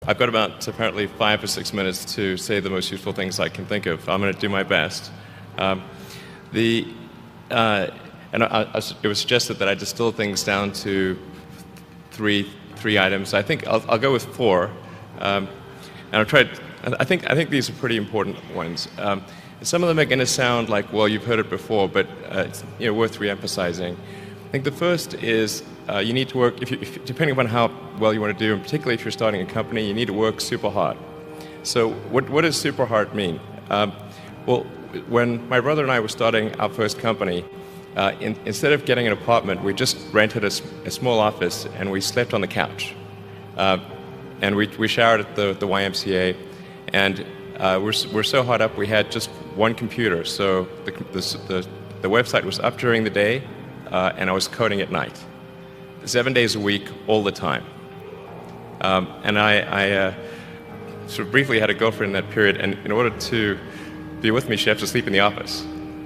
I've got about apparently 5 or 6 minutes to say the most useful things I can think of. I'm going to do my best. It was suggested that I distill things down to three items. I think I'll go with 4, and I'll try. I think these are pretty important ones. Some of them are going to sound like, well, you've heard it before, but it's worth re-emphasizing. I think the first is you need to work, depending upon how well you want to do, and particularly if you're starting a company, you need to work super hard. So what does super hard mean? Well, when my brother and I were starting our first company, instead of getting an apartment, we just rented a small office and we slept on the couch. And we showered at the YMCA, and we're so hot up we had just one computer. So the website was up during the day, and I was coding at night, 7 days a week, all the time. And I sort of briefly had a girlfriend in that period, and in order to be with me, she had to sleep in the office.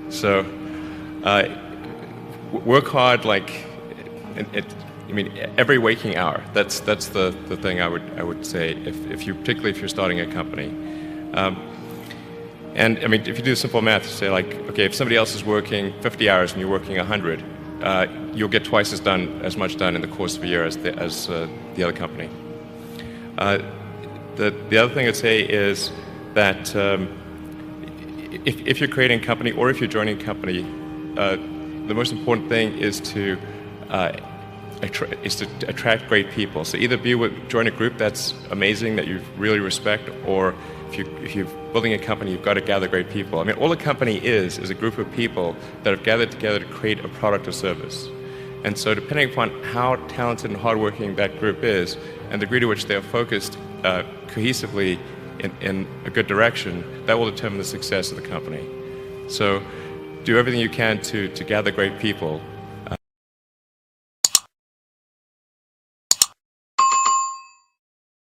So work hard, like every waking hour. That's the thing I would say, particularly if you're starting a company. And I mean, if you do simple math, you say like, okay, if somebody else is working 50 hours and you're working 100, you'll get twice as much done in the course of a year as the other company. The other thing I'd say is that if you're creating a company or if you're joining a company, the most important thing is to attract great people. So either join a group that's amazing, that you really respect, or if you're building a company, you've got to gather great people. I mean, all a company is a group of people that have gathered together to create a product or service. And so depending upon how talented and hardworking that group is, and the degree to which they are focused cohesively in a good direction, that will determine the success of the company. So do everything you can to gather great people.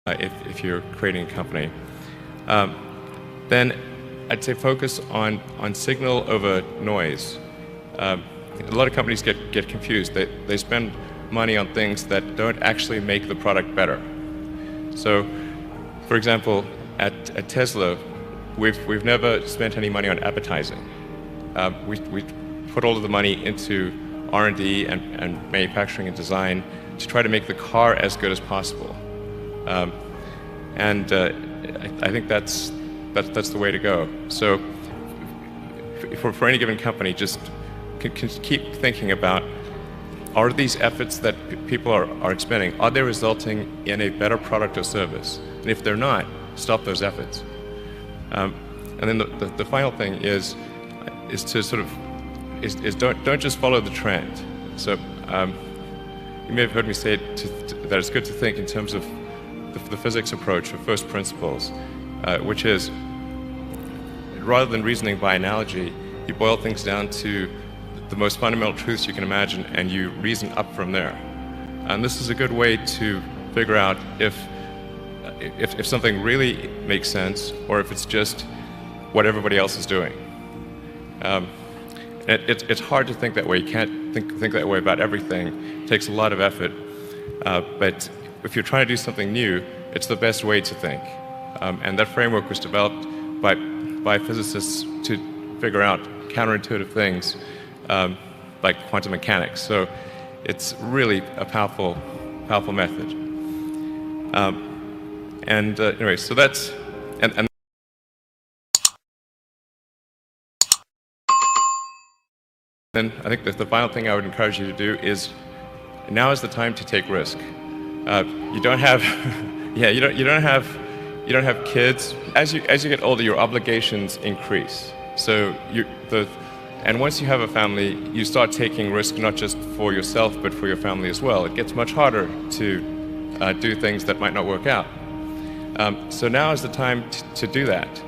If you're creating a company. Then I'd say focus on signal over noise. A lot of companies get confused. They spend money on things that don't actually make the product better. So, for example, at Tesla, we've never spent any money on advertising. We put all of the money into R&D and manufacturing and design to try to make the car as good as possible. I think that's the way to go. So for any given company, just can keep thinking about, are these efforts that people are expending, are they resulting in a better product or service? And if they're not, stop those efforts. And then the final thing is to sort of don't just follow the trend. So you may have heard me say that it's good to think in terms of the physics approach of first principles, which is, rather than reasoning by analogy, you boil things down to the most fundamental truths you can imagine, and you reason up from there. And this is a good way to figure out if something really makes sense, or if it's just what everybody else is doing. It's hard to think that way. You can't think that way about everything. It takes a lot of effort. But if you're trying to do something new, it's the best way to think. And that framework was developed by physicists to figure out counterintuitive things like quantum mechanics. So it's really a powerful method. Anyway, so that's and then I think that the final thing I would encourage you to do is, now is the time to take risk. You don't have you don't have kids. As you get older, your obligations increase. So and once you have a family, you start taking risk not just for yourself but for your family as well. It gets much harder to do things that might not work out. So now is the time to do that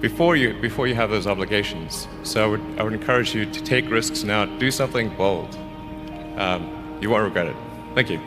before you have those obligations. So I would encourage you to take risks now. Do something bold. You won't regret it. Thank you.